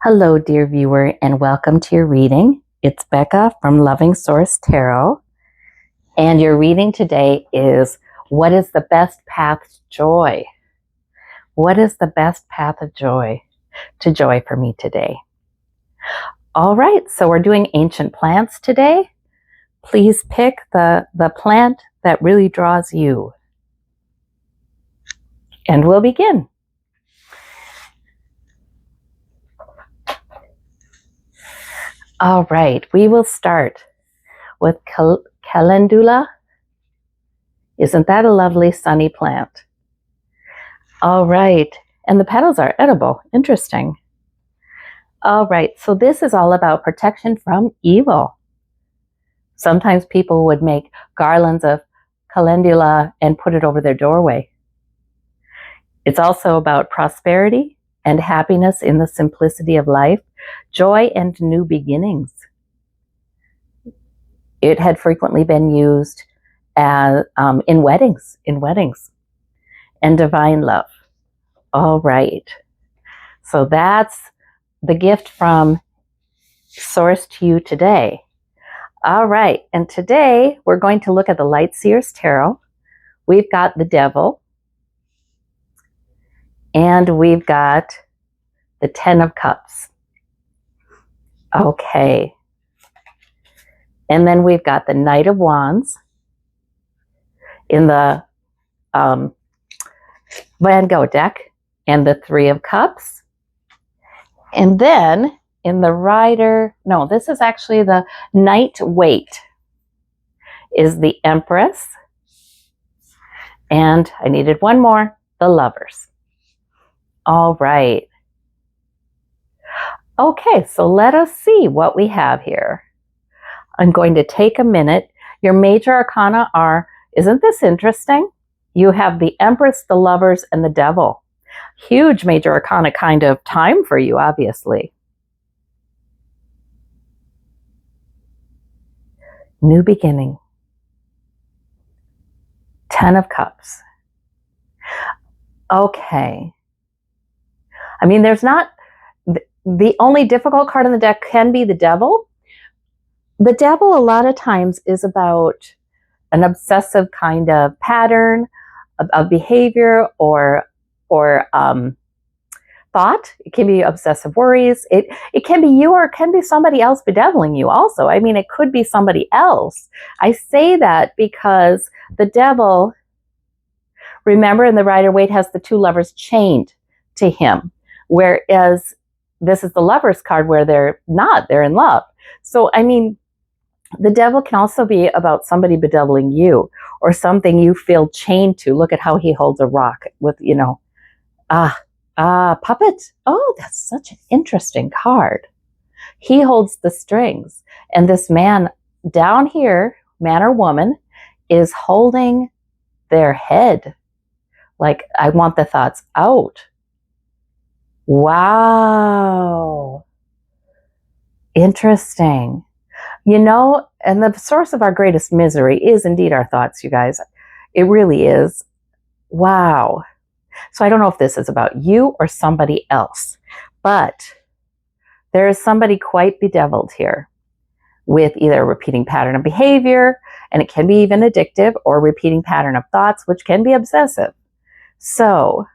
Hello, dear viewer, and welcome to your reading. It's Becca from Loving Seers Tarot, and your reading today is, what is the best path to joy? What is the best path of joy for me today? All right, so we're doing ancient plants today. Please pick the plant that really draws you. And we'll begin. All right, we will start with Calendula. Isn't that a lovely sunny plant? All right, and the petals are edible. Interesting. All right, so this is all about protection from evil. Sometimes people would make garlands of calendula and put it over their doorway. It's also about prosperity and happiness in the simplicity of life, joy and new beginnings. It had frequently been used as, in weddings, and divine love. All right, so that's the gift from Source to you today. All right, and today we're going to look at the Light Seers Tarot. We've got the Devil, and we've got the Ten of Cups. Okay, and then we've got the Knight of Wands in the Van Gogh deck, and the Three of Cups. And then in the Rider, no, this is actually the Knight Waite, is the Empress. And I needed one more, the Lovers. All right. Okay, so let us see what we have here. I'm going to take a minute. Your major arcana are, isn't this interesting? You have the Empress, the Lovers, and the Devil. Huge major arcana kind of time for you, obviously. New beginning. Ten of Cups. Okay. I mean, there's not, the only difficult card in the deck can be the Devil. The Devil a lot of times is about an obsessive kind of pattern of behavior or thought. It can be obsessive worries. It can be you, or it can be somebody else bedeviling you also. I mean, it could be somebody else. I say that because the Devil, remember, in the Rider-Waite has the two lovers chained to him, whereas this is the Lovers card where they're not, they're in love. So, I mean, the Devil can also be about somebody bedeviling you or something you feel chained to. Look at how he holds a rock with, you know, puppet. Oh, that's such an interesting card. He holds the strings, and this man down here, man or woman, is holding their head. Like, I want the thoughts out. Wow. Interesting. You know, and the source of our greatest misery is indeed our thoughts, you guys. It really is. Wow. So I don't know if this is about you or somebody else, but there is somebody quite bedeviled here with either a repeating pattern of behavior, and it can be even addictive, or a repeating pattern of thoughts, which can be obsessive. So,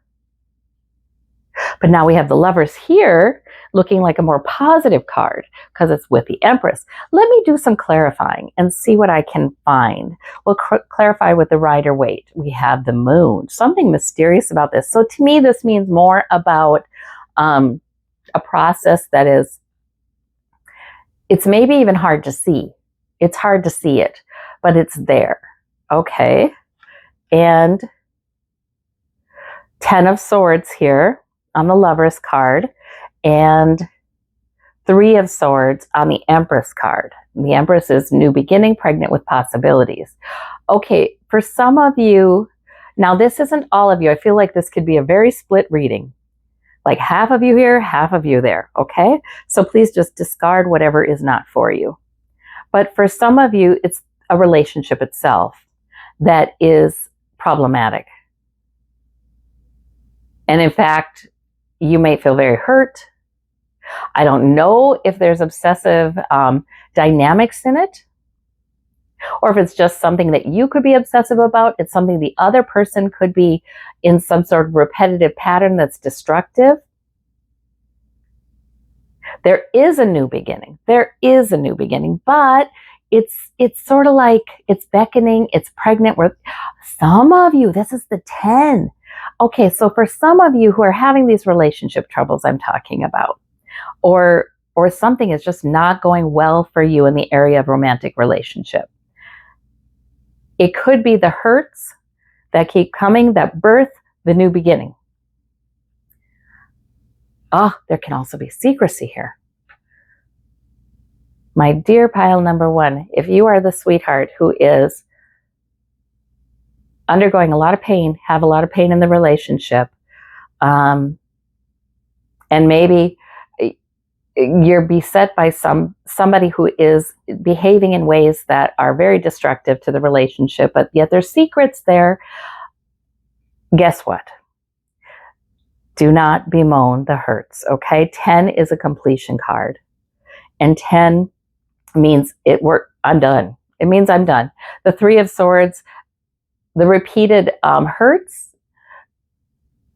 but now we have the Lovers here looking like a more positive card because it's with the Empress. Let me do some clarifying and see what I can find. We'll clarify with the Rider-Waite. We have the Moon. Something mysterious about this. So to me, this means more about a process that is, it's maybe even hard to see. It's hard to see it, but it's there. Okay. And Ten of Swords here on the Lovers card, and Three of Swords on the Empress card. The Empress is new beginning, pregnant with possibilities. Okay, for some of you, now this isn't all of you. I feel like this could be a very split reading. Like half of you here, half of you there, okay? So please just discard whatever is not for you. But for some of you, it's a relationship itself that is problematic. And in fact, you may feel very hurt. I don't know if there's obsessive dynamics in it, or if it's just something that you could be obsessive about. It's something the other person could be in some sort of repetitive pattern that's destructive. There is a new beginning. There is a new beginning, but it's sort of like it's beckoning, it's pregnant. Where some of you, this is the 10. Okay, so for some of you who are having these relationship troubles I'm talking about, or something is just not going well for you in the area of romantic relationship, it could be the hurts that keep coming that birth the new beginning. There can also be secrecy here. My dear pile number 1, if you are the sweetheart who is undergoing a lot of pain, have a lot of pain in the relationship, and maybe you're beset by somebody who is behaving in ways that are very destructive to the relationship, but yet there's secrets there, guess what? Do not bemoan the hurts, okay? 10 is a completion card, and 10 means I'm done. It means I'm done. The 3 of Swords, the repeated hurts,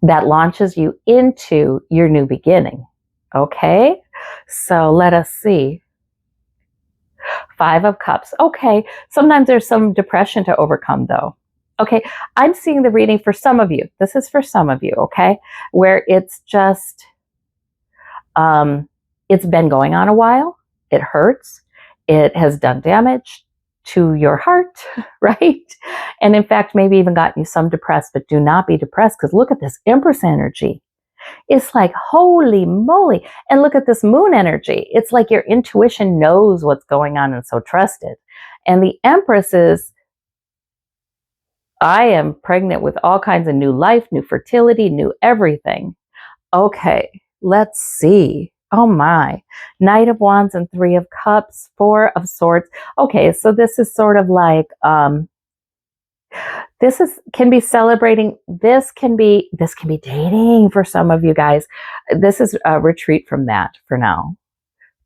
that launches you into your new beginning. Okay, so let us see. 5 of Cups. Okay, sometimes there's some depression to overcome though. Okay, I'm seeing the reading for some of you. This is for some of you, okay, where it's just, it's been going on a while. It hurts. It has done damage to your heart, right? And in fact, maybe even gotten you some depressed, but do not be depressed, because look at this Empress energy. It's like, holy moly. And look at this Moon energy. It's like your intuition knows what's going on, and so trust it. And the Empress is, I am pregnant with all kinds of new life, new fertility, new everything. Okay, let's see. Oh my. Knight of Wands and 3 of Cups, 4 of Swords. Okay, so this is sort of like, can be celebrating. This can be dating for some of you guys. This is a retreat from that for now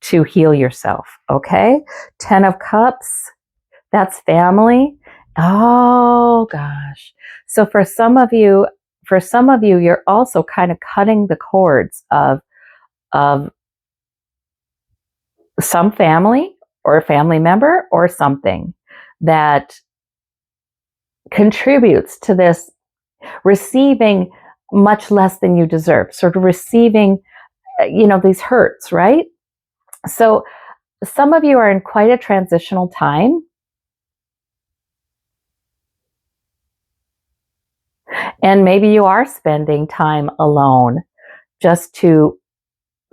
to heal yourself. Okay. 10 of Cups. That's family. Oh gosh. So for some of you, you're also kind of cutting the cords of some family or a family member or something that contributes to this receiving much less than you deserve, sort of receiving, these hurts, right? So some of you are in quite a transitional time. And maybe you are spending time alone just to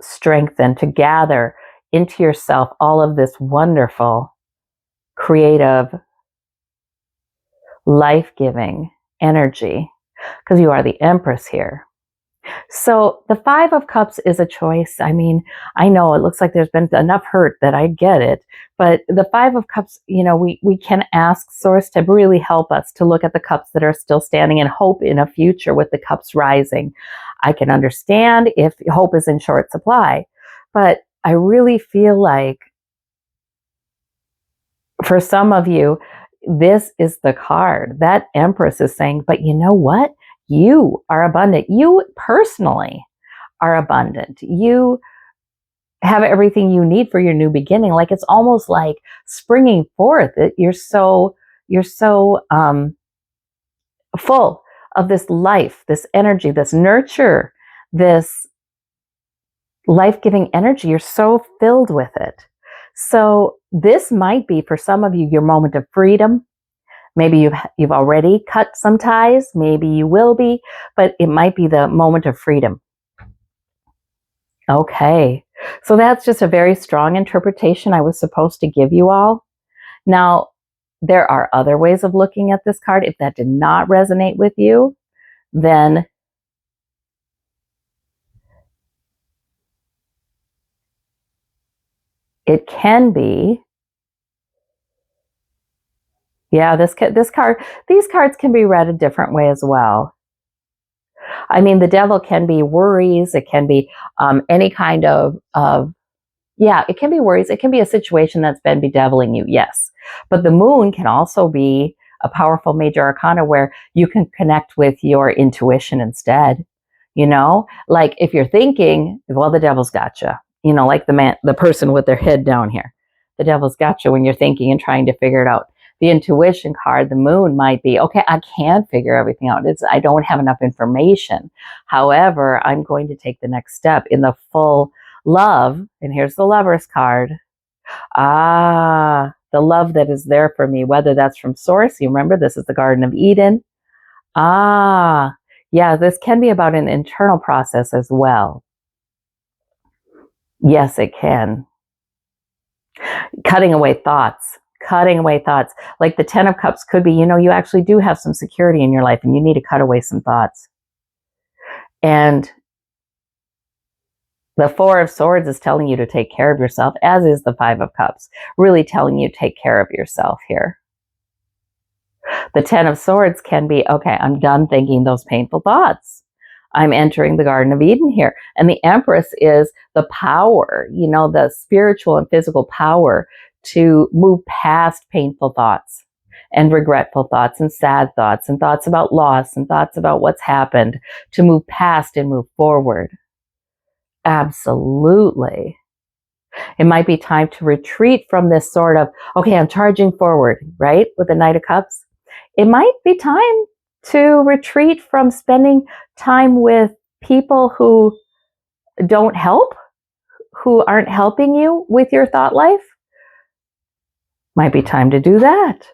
strengthen, to gather into yourself all of this wonderful, creative, life-giving energy, because you are the Empress here. So the 5 of Cups is a choice. I mean, I know it looks like there's been enough hurt that I get it, but the 5 of Cups, we can ask Source to really help us to look at the cups that are still standing and hope in a future with the cups rising. I can understand if hope is in short supply, but I really feel like for some of you, this is the card. That Empress is saying, but you know what? You are abundant. You personally are abundant. You have everything you need for your new beginning. Like it's almost like springing forth. You're so full of this life, this energy, this nurture, this life-giving energy. You're so filled with it. So this might be for some of you your moment of freedom. Maybe you've already cut some ties, maybe you will be, but it might be the moment of freedom. Okay, so that's just a very strong interpretation I was supposed to give you all. Now, there are other ways of looking at this card. If that did not resonate with you, then it can be, yeah, these cards can be read a different way as well. I mean, the devil can be worries. It can be any kind of yeah, it can be worries. It can be a situation that's been bedeviling you, yes. But the moon can also be a powerful major arcana where you can connect with your intuition instead. You know, like if you're thinking, well, the devil's got you. You know, like the person with their head down here. The devil's got you when you're thinking and trying to figure it out. The intuition card, the moon, might be, okay, I can't figure everything out. I don't have enough information. However, I'm going to take the next step in the full love. And here's the Lover's card. Ah, the love that is there for me, whether that's from Source. You remember, this is the Garden of Eden. Ah, yeah, this can be about an internal process as well. Yes, it can. Cutting away thoughts. Like the Ten of Cups could be, you actually do have some security in your life and you need to cut away some thoughts. And the Four of Swords is telling you to take care of yourself, as is the Five of Cups, really telling you to take care of yourself here. The Ten of Swords can be, okay, I'm done thinking those painful thoughts. I'm entering the Garden of Eden here. And the Empress is the power, the spiritual and physical power to move past painful thoughts and regretful thoughts and sad thoughts and thoughts about loss and thoughts about what's happened, to move past and move forward. Absolutely. It might be time to retreat from this sort of, okay, I'm charging forward, right? With the Knight of Cups. It might be time to retreat from spending time with people who don't help, who aren't helping you with your thought life. Might be time to do that.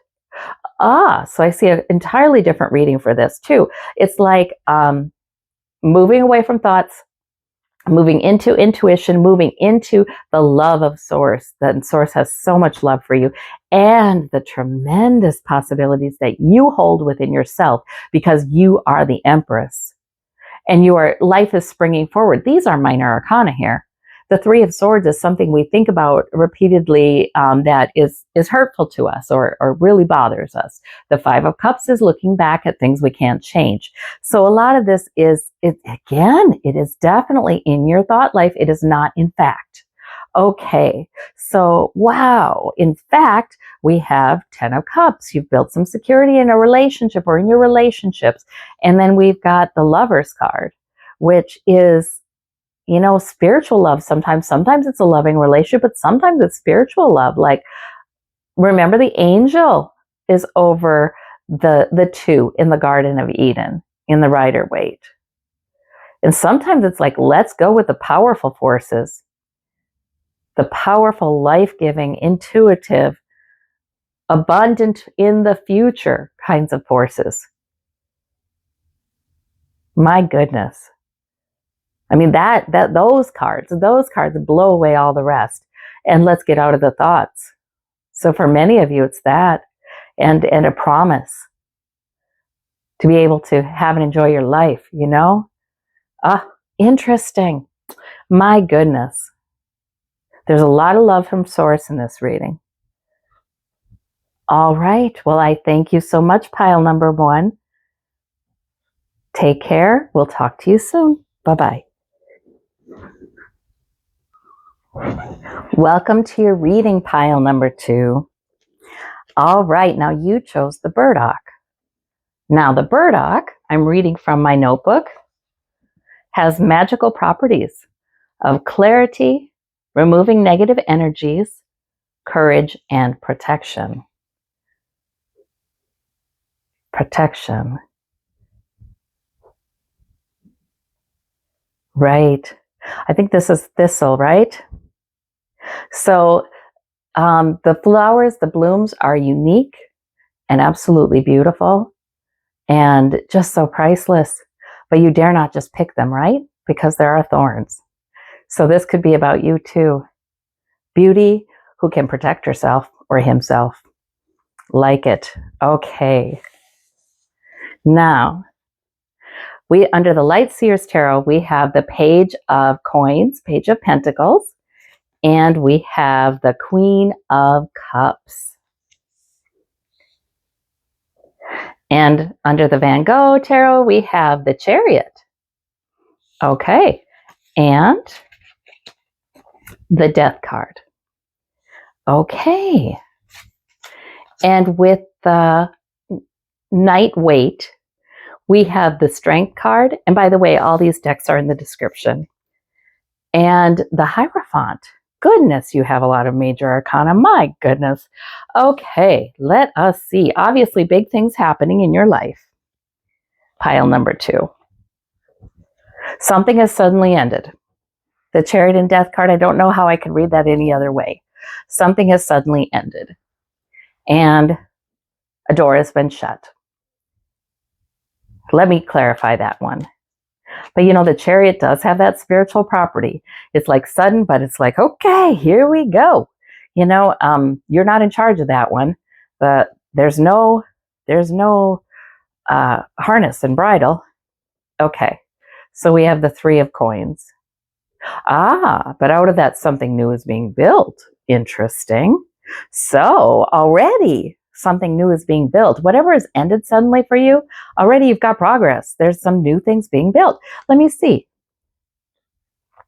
So I see an entirely different reading for this too. It's like moving away from thoughts, moving into intuition, moving into the love of Source. That Source has so much love for you, and the tremendous possibilities that you hold within yourself, because you are the Empress and your life is springing forward. These are minor arcana here. The Three of Swords is something we think about repeatedly that is hurtful to us or really bothers us. The Five of Cups is looking back at things we can't change. So a lot of this is, it is definitely in your thought life. It is not in fact. Okay, so wow, in fact, we have 10 of Cups. You've built some security in a relationship or in your relationships. And then we've got the Lover's card, which is, spiritual love. Sometimes it's a loving relationship, but sometimes it's spiritual love. Like, remember, the angel is over the two in the Garden of Eden in the Rider-Waite. And sometimes it's like, let's go with the powerful forces, the powerful, life-giving, intuitive, abundant in the future kinds of forces. My goodness. I mean, those cards blow away all the rest. And let's get out of the thoughts. So for many of you, it's that, and a promise to be able to have and enjoy your life, interesting. My goodness. There's a lot of love from Source in this reading. All right. Well, I thank you so much, pile number 1. Take care. We'll talk to you soon. Bye-bye. Welcome to your reading, pile number 2. All right, now you chose the burdock. Now the burdock, I'm reading from my notebook, has magical properties of clarity, removing negative energies, courage, and protection. Protection. Right. I think this is thistle, right? So the flowers, the blooms are unique and absolutely beautiful and just so priceless. But you dare not just pick them, right? Because there are thorns. So this could be about you too. Beauty who can protect herself or himself. Like it. Okay. Now, under the Light Seers Tarot, we have the Page of Coins, Page of Pentacles, and we have the Queen of Cups. And under the Van Gogh Tarot, we have the Chariot. Okay. And the Death card. Okay. And with the Knight Waite, we have the Strength card. And by the way, all these decks are in the description. And the Hierophant. Goodness, you have a lot of major arcana. My goodness. Okay, let us see. Obviously, big things happening in your life. Pile number 2. Something has suddenly ended. The Chariot and Death card, I don't know how I could read that any other way. Something has suddenly ended. And a door has been shut. Let me clarify that one. But you know, the Chariot does have that spiritual property. It's like sudden, but it's like, okay, here we go. You know, you're not in charge of that one. But there's no harness and bridle. Okay, so we have the 3 of coins. But out of that, something new is being built. Interesting. So already something new is being built. Whatever has ended suddenly for you, already you've got progress. There's some new things being built. Let me see.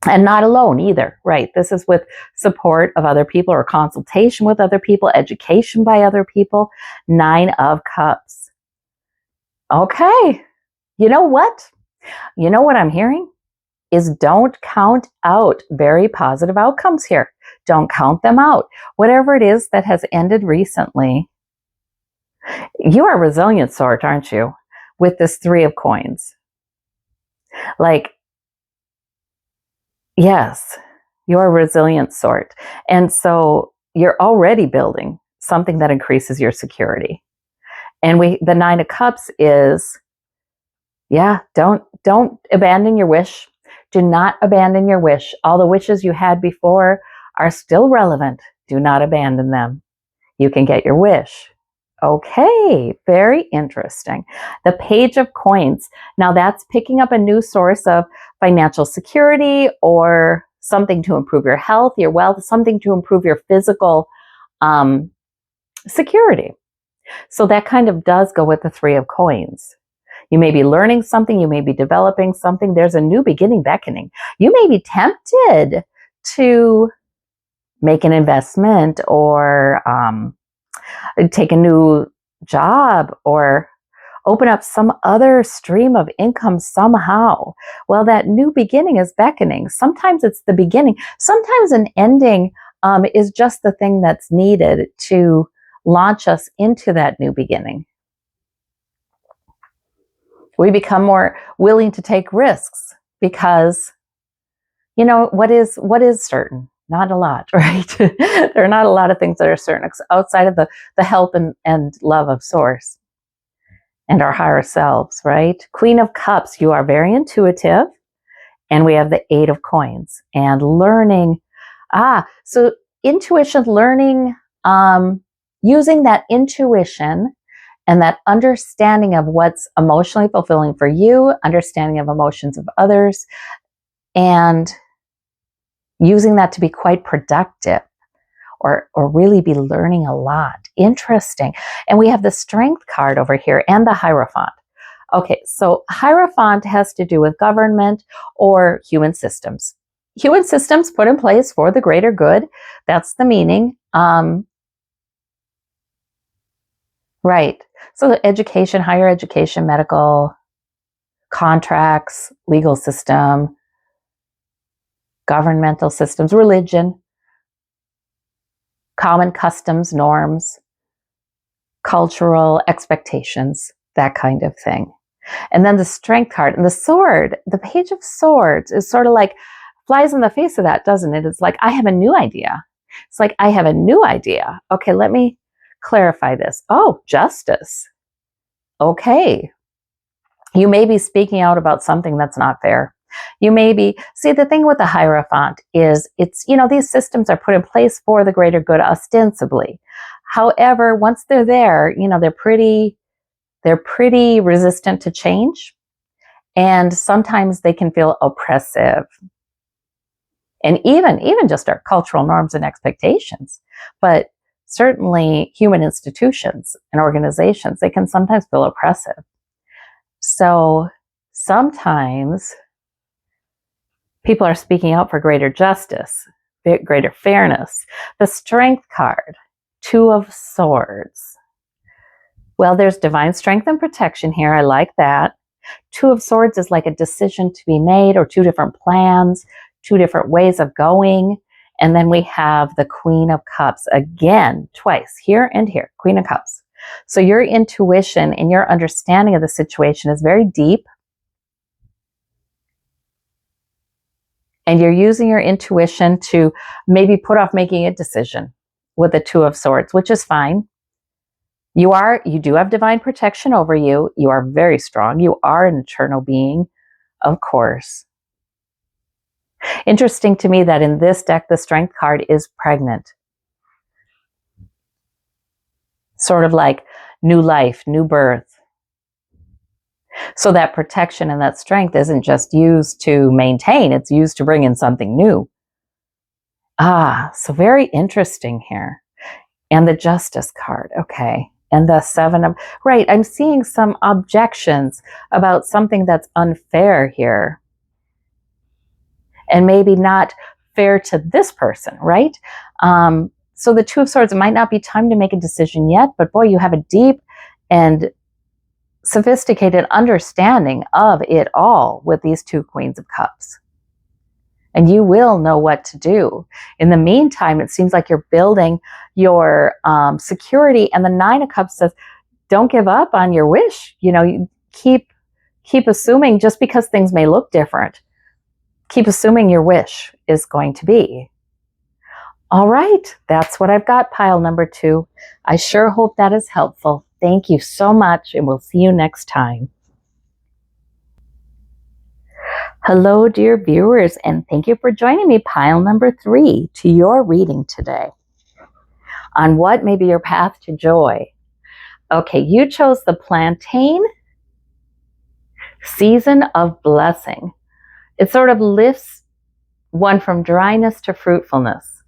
And not alone either, right? This is with support of other people or consultation with other people, education by other people. 9 of Cups. Okay. You know what? You know what I'm hearing? Is don't count out very positive outcomes here. Don't count them out. Whatever it is that has ended recently, you are a resilient sort, aren't you? With this 3 of coins. Like, yes, you're a resilient sort. And so you're already building something that increases your security. And the 9 of Cups is, yeah, don't abandon your wish. Do not abandon your wish. All the wishes you had before are still relevant. Do not abandon them. You can get your wish. Okay, very interesting. The Page of Coins. Now that's picking up a new source of financial security or something to improve your health, your wealth, something to improve your physical security. So that kind of does go with the 3 of Coins. You may be learning something. You may be developing something. There's a new beginning beckoning. You may be tempted to make an investment or take a new job or open up some other stream of income somehow. Well, that new beginning is beckoning. Sometimes it's the beginning. Sometimes an ending is just the thing that's needed to launch us into that new beginning. We become more willing to take risks because, you know, what is certain? Not a lot, right? There are not a lot of things that are certain outside of the help and love of Source and our higher selves, right? Queen of Cups, you are very intuitive. And we have the 8 of Coins and learning. So intuition, learning, using that intuition and that understanding of what's emotionally fulfilling for you, understanding of emotions of others, and using that to be quite productive or really be learning a lot. Interesting. And we have the Strength card over here and the Hierophant. Okay, so Hierophant has to do with government or human systems. Human systems put in place for the greater good. That's the meaning. Right. So education, higher education, medical, contracts, legal system, governmental systems, religion, common customs, norms, cultural expectations, that kind of thing. And then the Strength card and the Sword, the Page of Swords is sort of like flies in the face of that, doesn't it? It's like, I have a new idea. It's like, I have a new idea. Okay, let me clarify this. Oh, justice. Okay. You may be speaking out about something that's not fair. You may be, see, the thing with the Hierophant is it's, you know, these systems are put in place for the greater good ostensibly. However, once they're there, you know, they're pretty resistant to change. And sometimes they can feel oppressive. And even just our cultural norms and expectations. But certainly human institutions and organizations, they can sometimes feel oppressive. So sometimes People are speaking out for greater justice, greater fairness. The Strength card, Two of Swords. Well, there's divine strength and protection here. I like that. Two of Swords is like a decision to be made, or two different plans, two different ways of going. And then we have the Queen of Cups again, twice, here and here, Queen of Cups. So your intuition and your understanding of the situation is very deep. And you're using your intuition to maybe put off making a decision with the Two of Swords, which is fine. You do have divine protection over you. You are very strong. You are an eternal being, of course. Interesting to me that in this deck, the Strength card is pregnant. Sort of like new life, new birth. So that protection and that strength isn't just used to maintain, it's used to bring in something new. So very interesting here. And the Justice card, okay. And the Seven of, right, I'm seeing some objections about something that's unfair here. And maybe not fair to this person, right? So the Two of Swords, it might not be time to make a decision yet, but boy, you have a deep and sophisticated understanding of it all with these two Queens of Cups. And you will know what to do. In the meantime, it seems like you're building your security. And the Nine of Cups says, don't give up on your wish. You know, you keep assuming, just because things may look different, keep assuming your wish is going to be. All right, that's what I've got, pile number 2. I sure hope that is helpful. Thank you so much, and we'll see you next time. Hello, dear viewers, and thank you for joining me, pile number 3, to your reading today on what may be your path to joy. Okay, you chose the Plantain Season of Blessing. It sort of lifts one from dryness to fruitfulness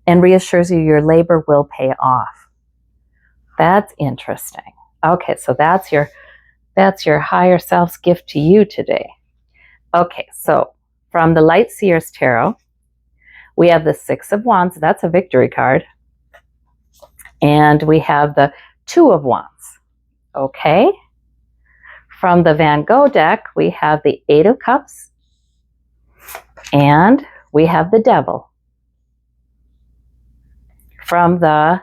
and reassures you your labor will pay off. That's interesting. Okay, so that's your higher self's gift to you today. Okay, so from the Light Seers Tarot, we have the Six of Wands. That's a victory card. And we have the Two of Wands. Okay. From the Van Gogh deck, we have the Eight of Cups. And we have the Devil. From the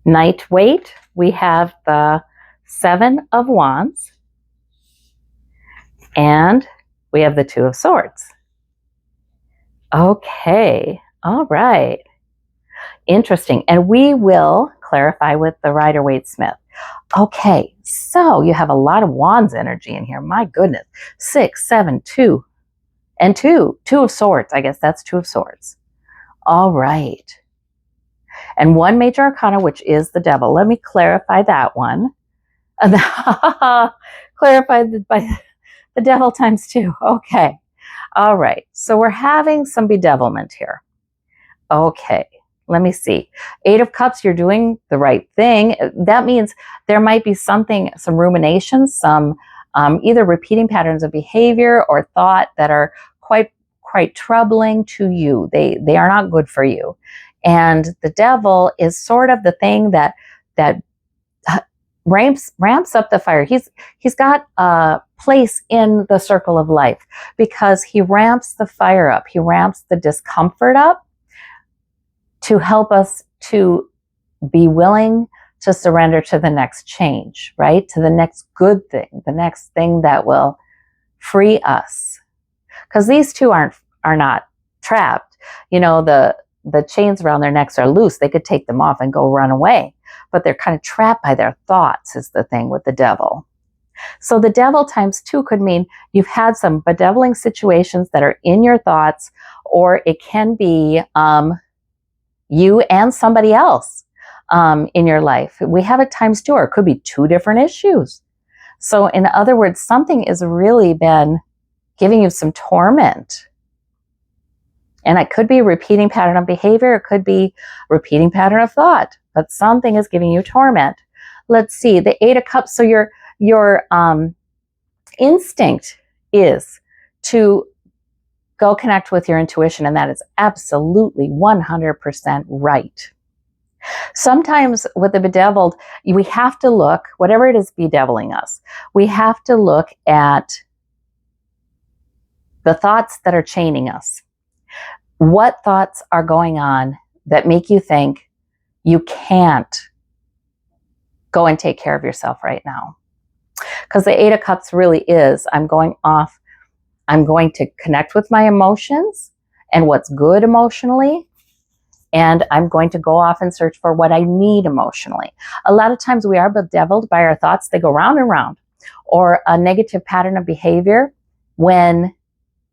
Night Waite, we have the Seven of Wands. And we have the Two of Swords. Okay, all right. Interesting. And we will clarify with the Rider Waite-Smith. Okay, so you have a lot of Wands energy in here. My goodness. 6, 7, 2, and 2. Two of Swords. I guess that's Two of Swords. All right. And one major arcana, which is the Devil. Let me clarify that one. Clarified by the Devil times 2. Okay. All right. So we're having some bedevilment here. Okay. Let me see. Eight of Cups, you're doing the right thing. That means there might be some ruminations, some either repeating patterns of behavior or thought that are quite troubling to you. They are not good for you. And the Devil is sort of the thing that ramps up the fire. He's got a place in the circle of life because he ramps the fire up. He ramps the discomfort up to help us to be willing to surrender to the next change, right? To the next good thing, the next thing that will free us. Because these two are not trapped. You know, the chains around their necks are loose. They could take them off and go run away. But they're kind of trapped by their thoughts is the thing with the Devil. So the Devil times 2 could mean you've had some bedeviling situations that are in your thoughts, or it can be you and somebody else in your life. We have it times 2, or it could be 2 different issues. So in other words, something has really been giving you some torment. And it could be a repeating pattern of behavior. It could be a repeating pattern of thought. But something is giving you torment. Let's see, the Eight of Cups. So your instinct is to go connect with your intuition, and that is absolutely 100% right. Sometimes with the bedeviled, we have to look, whatever it is bedeviling us, we have to look at the thoughts that are chaining us. What thoughts are going on that make you think you can't go and take care of yourself right now? Because the Eight of Cups really is, I'm going to connect with my emotions and what's good emotionally, and I'm going to go off and search for what I need emotionally. A lot of times we are bedeviled by our thoughts. They go round and round, or a negative pattern of behavior when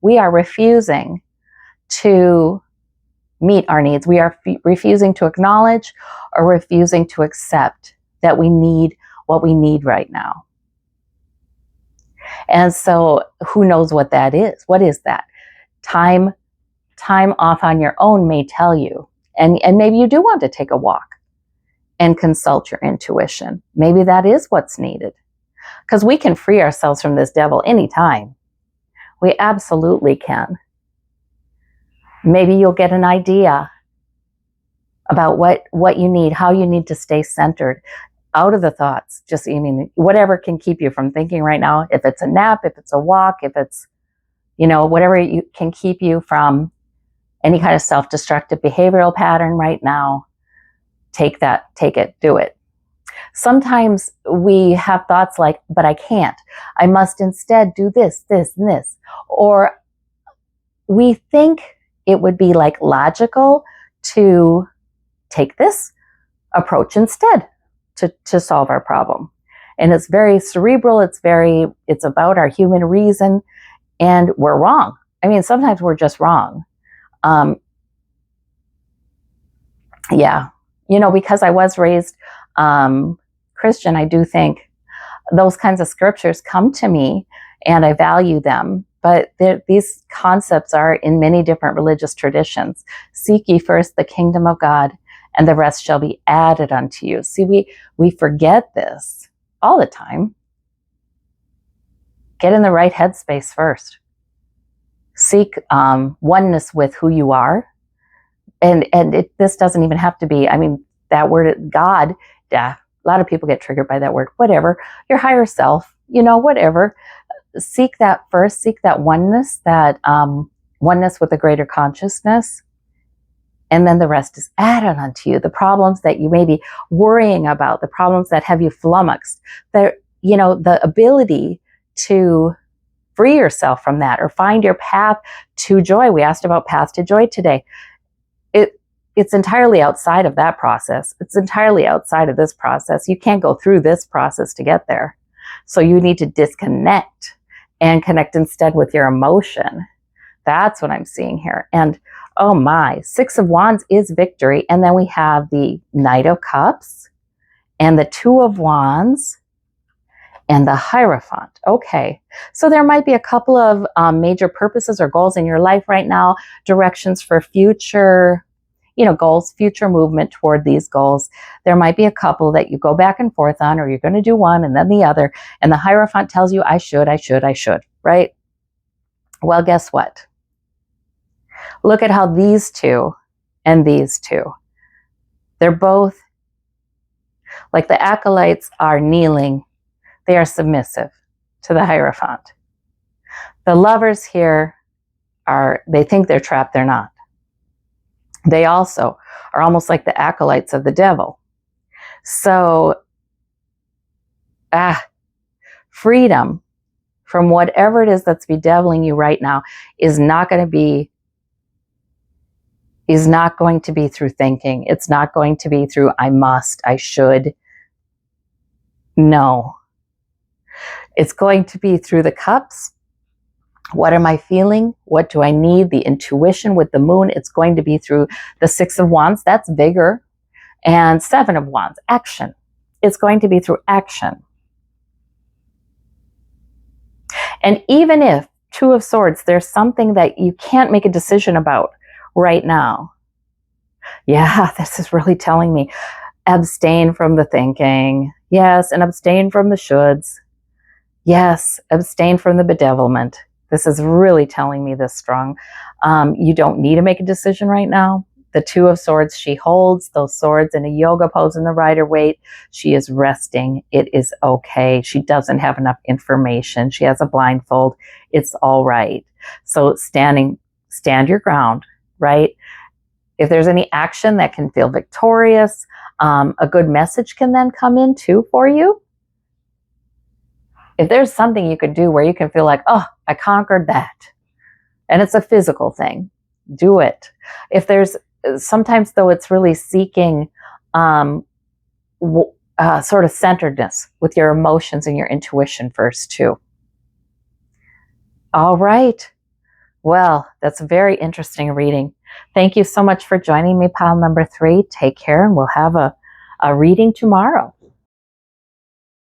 we are refusing to meet our needs. We are refusing to acknowledge or refusing to accept that we need what we need right now. And so who knows what that is? What is that? Time off on your own may tell you. And maybe you do want to take a walk and consult your intuition. Maybe that is what's needed. Because we can free ourselves from this devil anytime. We absolutely can. Maybe you'll get an idea about what you need, how you need to stay centered, out of the thoughts. Just, whatever can keep you from thinking right now. If it's a nap, if it's a walk, if it's, whatever can keep you from any kind of self-destructive behavioral pattern right now, take it, do it. Sometimes we have thoughts like, but I can't. I must instead do this, this, and this. Or we think it would be like logical to take this approach instead to solve our problem. And it's very cerebral. It's about our human reason, and we're wrong. Sometimes we're just wrong. Because I was raised Christian, I do think those kinds of scriptures come to me and I value them. But these concepts are in many different religious traditions. Seek ye first the kingdom of God, and the rest shall be added unto you. See, we forget this all the time. Get in the right headspace first. Seek oneness with who you are. And this doesn't even have to be, that word God, yeah, a lot of people get triggered by that word, whatever, your higher self, whatever. Seek that first, seek that oneness with a greater consciousness. And then the rest is added unto you. The problems that you may be worrying about, the problems that have you flummoxed, the ability to free yourself from that or find your path to joy. We asked about path to joy today. It's entirely outside of that process. It's entirely outside of this process. You can't go through this process to get there. So you need to disconnect and connect instead with your emotion. That's what I'm seeing here. And oh my, Six of Wands is victory. And then we have the Knight of Cups and the Two of Wands and the Hierophant. Okay, so there might be a couple of major purposes or goals in your life right now, directions for future goals, future movement toward these goals. There might be a couple that you go back and forth on, or you're going to do one and then the other. And the Hierophant tells you, I should, right? Well, guess what? Look at how these two and these two, they're both, like the acolytes are kneeling. They are submissive to the Hierophant. The lovers here they think they're trapped. They're not. They also are almost like the acolytes of the devil. So, freedom from whatever it is that's bedeviling you right now is not going to be through thinking. It's not going to be through I must, I should. No. It's going to be through the cups. What am I feeling? What do I need? The intuition with the moon. It's going to be through the Six of Wands. That's vigor. And Seven of Wands, action. It's going to be through action. And even if Two of Swords, there's something that you can't make a decision about right now. Yeah, this is really telling me abstain from the thinking. Yes, and abstain from the shoulds. Yes, abstain from the bedevilment. This is really telling me this strong. You don't need to make a decision right now. The Two of Swords, she holds those swords in a yoga pose in the Rider-Waite. She is resting. It is okay. She doesn't have enough information. She has a blindfold. It's all right. So stand your ground, right? If there's any action that can feel victorious, a good message can then come in too for you. If there's something you could do where you can feel like, oh, I conquered that, and it's a physical thing, do it. If there's sometimes, though, it's really seeking sort of centeredness with your emotions and your intuition first, too. All right. Well, that's a very interesting reading. Thank you so much for joining me, pile number 3. Take care, and we'll have a reading tomorrow.